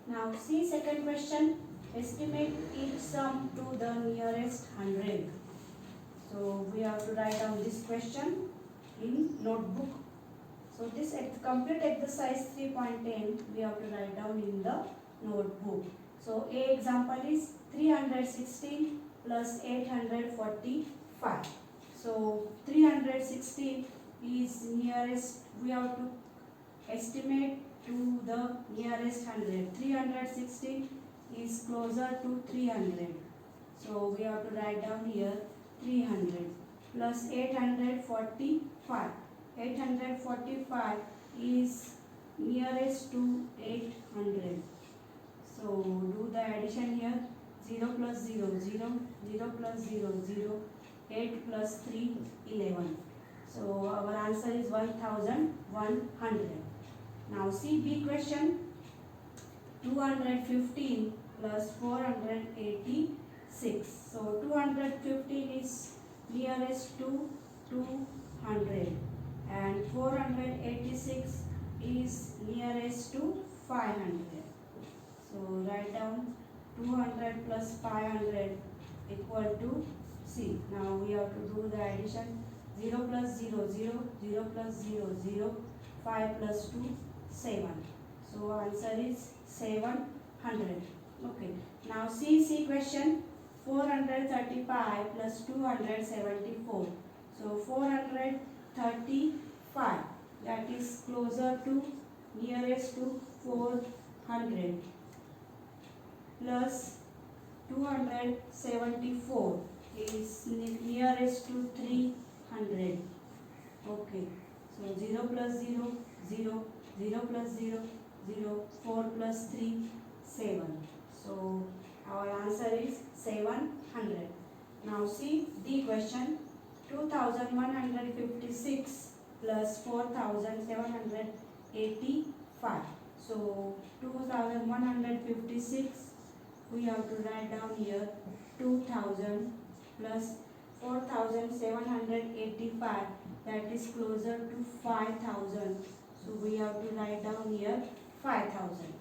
Now see second question. Estimate each sum to the nearest hundred. So we have to write down this question in notebook. So this complete exercise 3.10 we have to write down in the notebook. So A example is 316 plus 845. So 316 is nearest, we have to estimate to the nearest hundred. 316 is closer to 300. So we have to write down here 300 plus 845. 845 is nearest to 800. So do the addition here. 0 plus 0, 0, 0 plus 0, 0, 8 plus 3, 11. So our answer is 1100. Now see B question. 215 plus 486. So 215 is nearest to 200 and 486 is nearest to 500. So write down 200 plus 500 equal to C. Now we have to do the addition. 0 plus 0, 0, 0 plus 0, 0, 5 plus 2, 7. So answer is 700. Okay. Now C question. 435 plus 274. So 435, that is closer to, nearest to 400, plus 274 is nearest to 300. Okay. So 0 plus 0, 0, 0 plus 0, 0, 4 plus 3, 7. So our answer is 700. Now see D question. 2156 plus 4785. So 2156 we have to write down here 2000 plus 4785, that is closer to 5000. So we have to write down here 5000.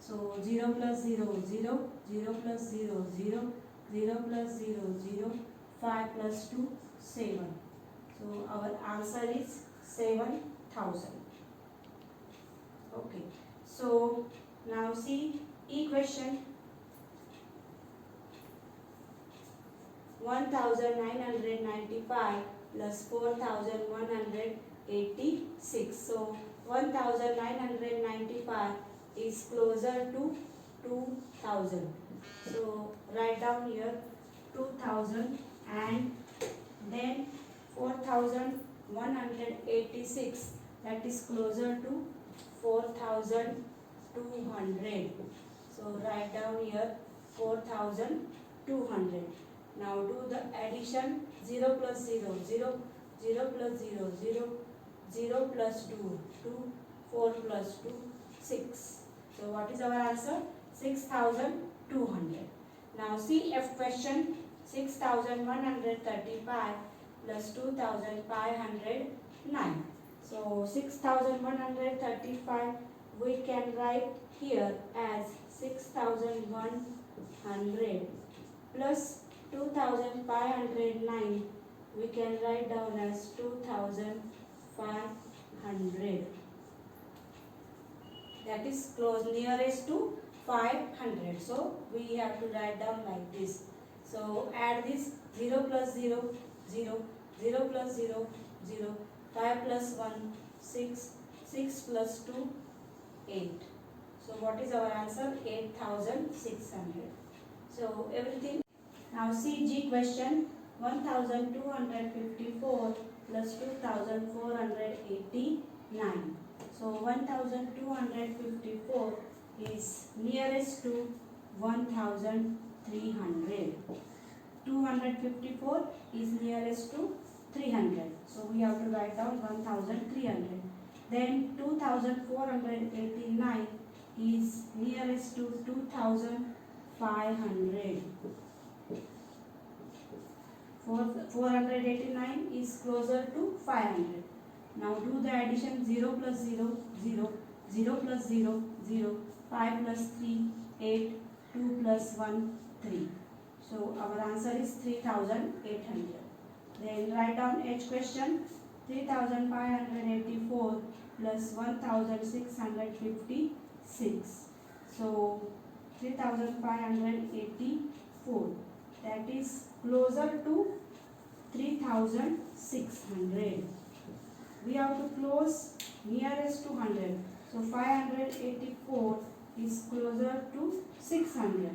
So 0 plus 0, 0, 0 plus 0, 0, 0 plus 0, 0, 5 plus 2, 7. So our answer is 7000. Okay. So now see E question. 1995 plus 4186. So 1995 is closer to 2000. So write down here 2000 and then 4186, that is closer to 4200. So write down here 4200. Now do the addition. 0 plus 0, 0, 0 plus 0, 0, 0 plus 2, 2, 4 plus 2, 6. So what is our answer? 6200. Now see F question. 6135 plus 2509. So 6135 we can write here as 6100 plus 2509 we can write down as 2500. That is close, nearest to 500. So we have to write down like this. So add this. 0 plus 0, 0, 0 plus 0, 0, 5 plus 1, 6, 6 plus 2, 8. So what is our answer? 8600. So everything. Now see G question. 1254 plus 2489. So 1254 is nearest to 1300. 254 is nearest to 300. So we have to write down 1300. Then 2489 is nearest to 2500. 489 is closer to 500. Now do the addition. 0 plus 0, 0, 0 plus 0, 0, 5 plus 3, 8, 2 plus 1, 3. So our answer is 3800. Then write down each question. 3584 plus 1656. So 3584, that is closer to 3600. We have to close nearest to 100. So 584 is closer to 600.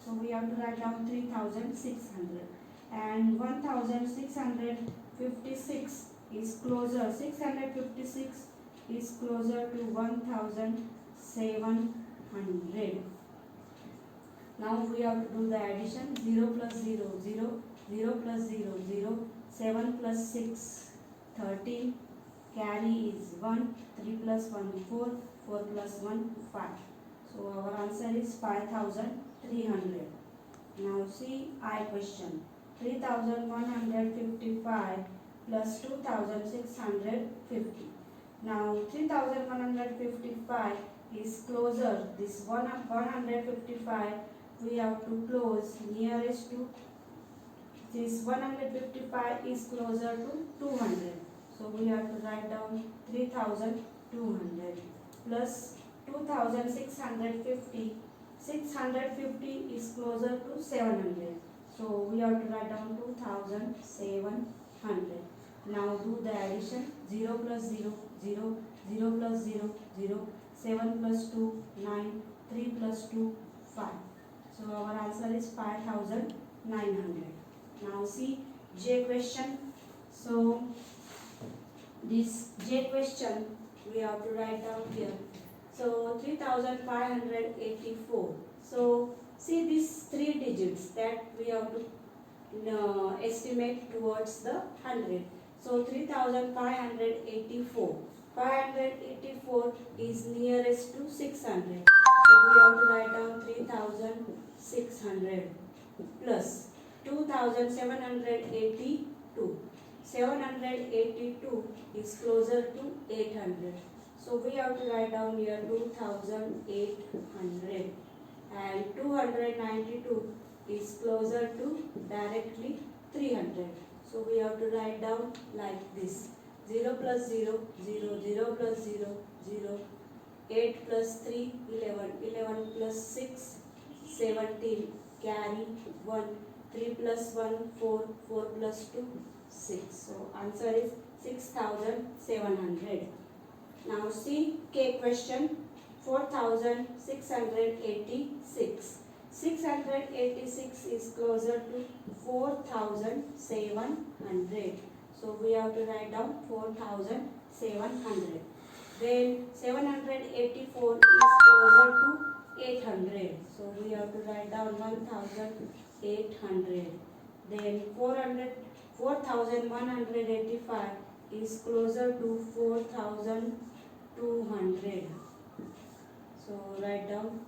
So we have to write down 3600. And 1656 is closer. 656 is closer to 1700. Now we have to do the addition. 0 plus 0, 0. 0 plus 0, 0. 7 plus 6, 13. Carry is 1. 3 plus 1, 4. 4 plus 1, 5. So our answer is 5300. Now see I question. 3155 plus 2650. Now 3155 is closer. This 155 we have to close nearest to. This 155 is closer to 200. So we have to write down 3200 plus 2650. 650 is closer to 700. So we have to write down 2700. Now do the addition. 0 plus 0, 0. 0 plus 0, 0. 7 plus 2, 9. 3 plus 2, 5. So our answer is 5900. Now see J question. So this J question we have to write down here. So 3584. So see these 3 digits that we have to estimate towards the 100. So 3584. 584 is nearest to 600. So we have to write down 3600 plus 2782. 782 is closer to 800. So we have to write down here 2800. And 292 is closer to directly 300. So we have to write down like this. 0 plus 0, 0, 0 plus 0, 0, 8 plus 3, 11, 11 plus 6, 17, carry 1, 3 plus 1, 4, 4 plus 2, 6. So answer is 6700. Now see K question. 4686. 686 is closer to 4700. So we have to write down 4700. Then 784 is closer to 800. So we have to write down 1800. Then 4185 is closer to 4200. So write down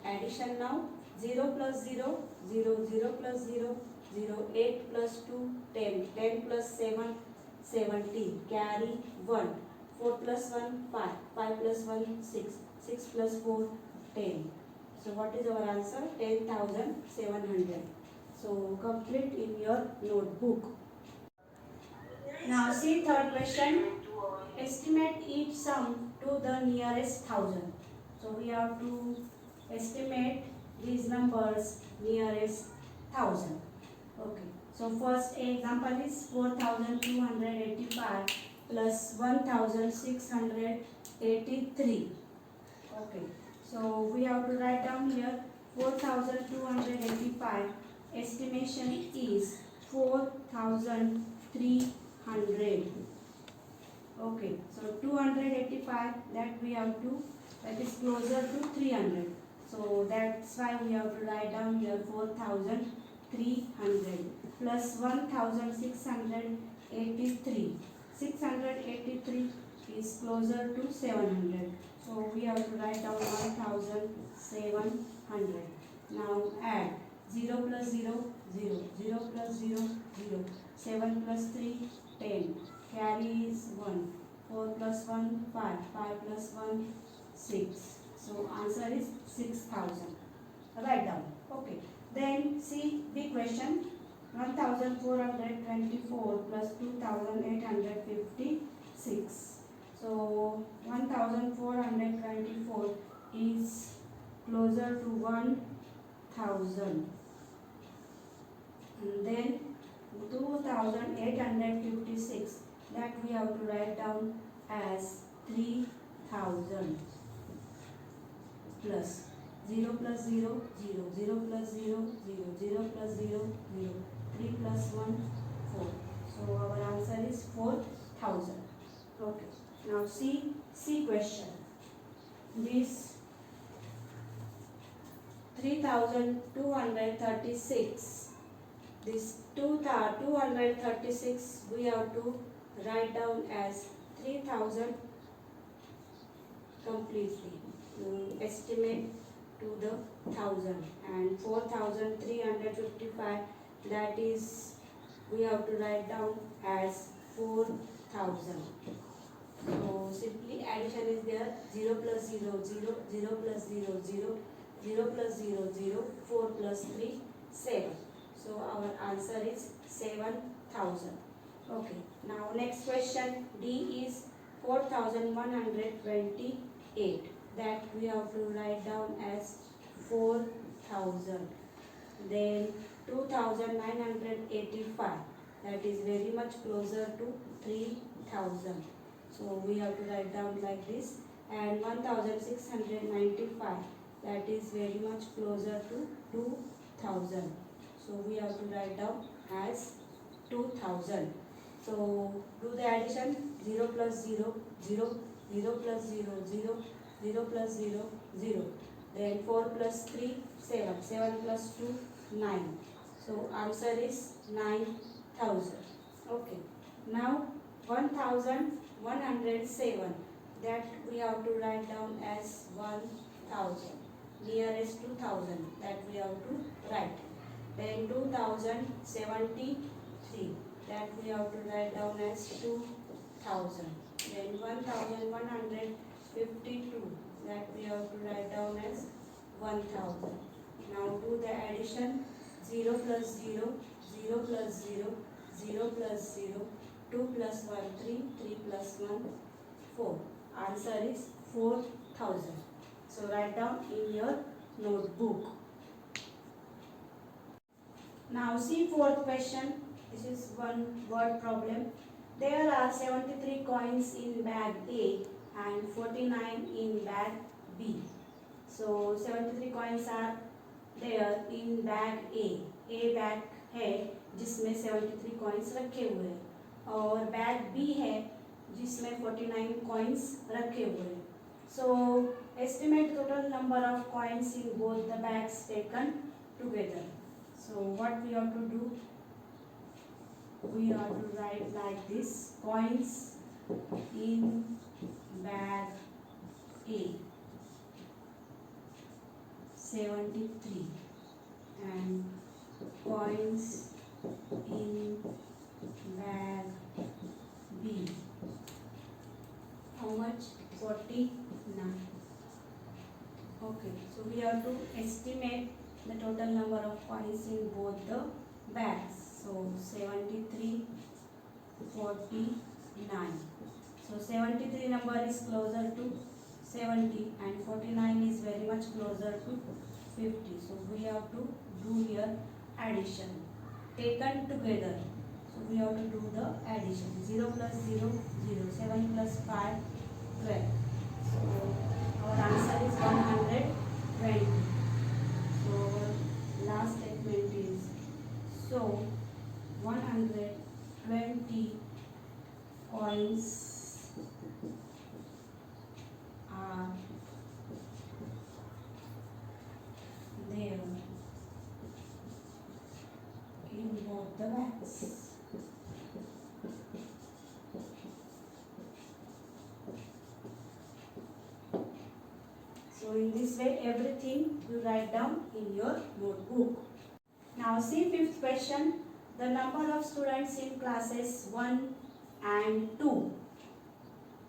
addition now. 0 plus 0, 0, 0 plus 0, 0, 8 plus 2, 10, 10 plus 7, 70, carry 1, 4 plus 1, 5, 5 plus 1, 6, 6 plus 4, 10. So what is our answer? 10,700. So complete in your notebook. Now see third question. Estimate each sum to the nearest thousand. So we have to estimate these numbers nearest thousand. Okay. So first example is 4285 plus 1683. Okay. So we have to write down here 4285. Estimation is 4300. Okay, so 285 that we have to, that is closer to 300. So that's why we have to write down here 4300 plus 1683. 683 is closer to 700. So we have to write down 1700. Now add 0 plus 0, 0, 0 plus 0, 0, 7 plus 3, 10, carry is 1, 4 plus 1, 5, 5 plus 1, 6, So answer is 6,000. Write down. Okay. Then see the question. 1,424 plus 2,856. So 1,424 is closer to 1,000. And then 2,856, that we have to write down as 3,000 plus 0 plus 0, 0, 0 plus 0, 0, 0 plus 0, 0, 3 plus 1, 4. So our answer is 4,000. Okay. Now see question. This 3,236. This 236 we have to write down as 3,000 completely. Estimate to the thousand, and 4,355, that is we have to write down as 4,000. So simply addition is there. 0 plus 0, 0, 0 plus 0, 0, 0 plus 0, 0, 4 plus 3, 7. So our answer is 7,000. Okay. Now next question. D is 4,128. That we have to write down as 4,000. Then 2,985. That is very much closer to 3,000. So we have to write down like this. And 1,695. That is very much closer to 2,000. So we have to write down as 2,000. So do the addition. 0 plus 0, 0, 0 plus 0, 0, 0 plus 0, 0. Then 4 plus 3, 7. 7 plus 2, 9. So answer is 9,000. Okay. Now 1,107. That we have to write down as 1,000. Nearest to 1,000. That we have to write. Then 2,073. That we have to write down as 2,000. Then 1,152. That we have to write down as 1,000. Now do the addition. 0 plus 0, 0 plus 0, 0 plus 0, 2 plus 1, 3, 3 plus 1, 4. Answer is 4,000. So write down in your notebook. Now see fourth question. This is one word problem. There are 73 coins in bag A and 49 in bag B. So 73 coins are there in bag A bag है जिसमें 73 coins रखे हुए हैं, और bag B है जिसमें 49 coins रखे हुए हैं. So estimate total number of coins in both the bags taken together. So what we have to do? We have to write like this: coins in bag A 73 and coins in bag B. How much? 49. Okay, so we have to estimate the total number of coins in both the bags. So 73, 49. So 73 number is closer to 70 and 49 is very much closer to 50. So we have to do here addition taken together. So we have to do the addition. 0 plus 0, 0. 7 plus 5, 12. So our answer is 120. So our last statement is, so 120 coins are there in both the bags. So in this way everything you write down in your notebook. Now see fifth question. The number of students in classes 1 and 2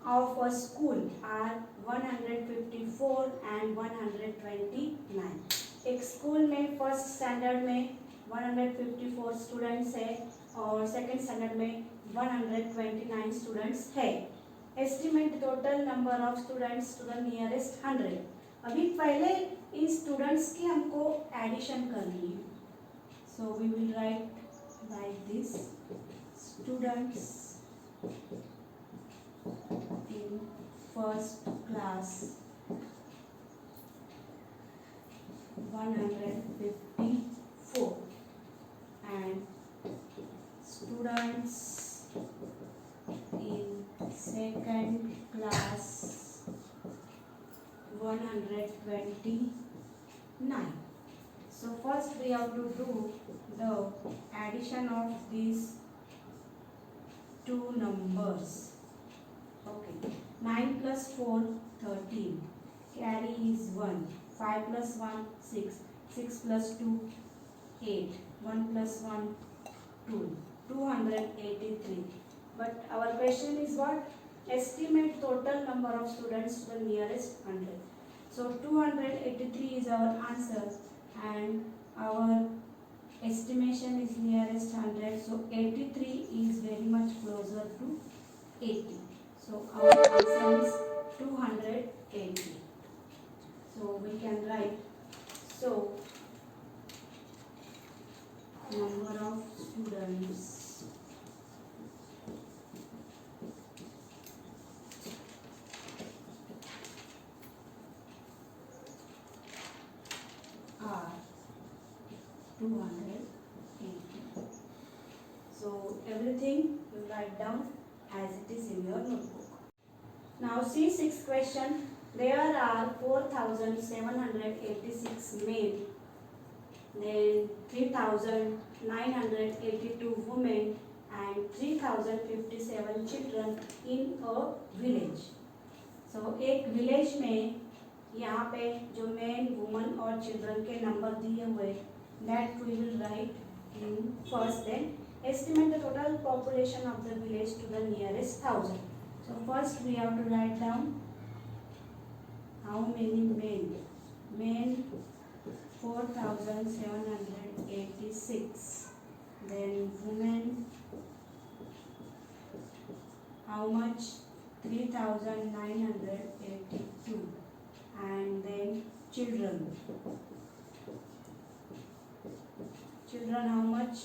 of a school are 154 and 129. एक school में first standard में 154 students है और second standard में 129 students है. Estimate total number of students to the nearest 100. अभी पहले इन students की हमको एडिशन करनी है. So we will write like this. Students in first class 154 and students in second class 129. So first we have to do the addition of these two numbers. Okay, 9 plus 4 13, carry is 1, 5 plus 1 6, 6 plus 2 8, 1 plus 1 2, 283. But our question is what? Estimate total number of students to the nearest 100. So 283 is our answer and our estimation is nearest 100. So 83 is very much closer to 80. So our answer is 280. So we can write, so number of students are 280. So everything you write down as it is in your notebook. Now see sixth question. There are 4,786 men, then 3,982 women and 3,057 children in a village. So एक village में यहाँ पे जो man woman और children के number दिए हुए that we will write in first. Then estimate the total population of the village to the nearest 1,000. So first we have to write down how many men. Men 4,786. Then women how much? 3,982. And then children. Children how much?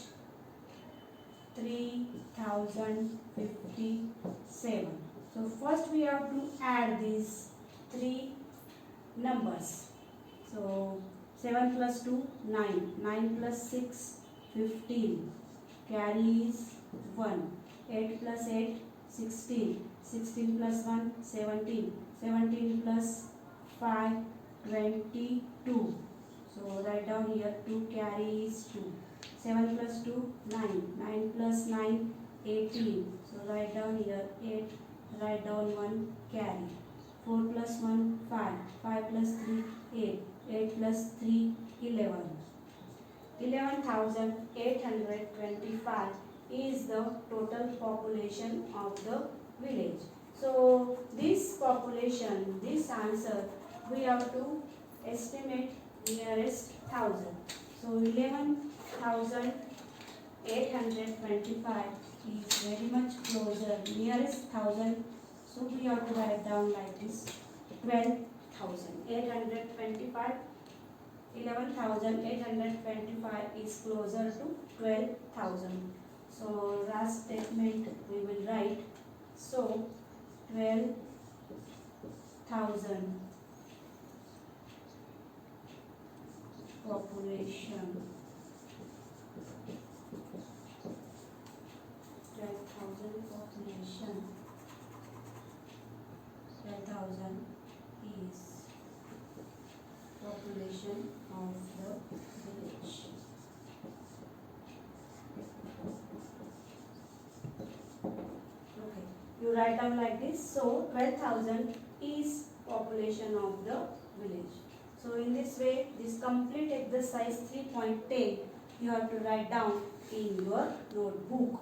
3,057. So first we have to add these three numbers. So 7 plus 2 9, 9 plus 6 15, carry is 1, 8 plus 8 16, 16 plus 1 17, 17 plus 5 22. So write down here 2, carry is 2. 7 plus 2 9, 9 plus 9 18. So write down here 8, write down 1, carry. 4 plus 1 5, 5 plus 3 8, 8 plus 3 11. 11,825 is the total population of the village. So this population, this answer we have to estimate nearest 1,000. So 11,825 is very much closer, nearest 1,000. So we have to write down like this: 12,825. 11,825 is closer to 12,000. So last statement we will write. So 12,000 population. 12,000 population. 12,000 is population of the village. Okay, you write down like this. So 12,000 is population of the village. So in this way, this complete exercise 3.10 you have to write down in your notebook.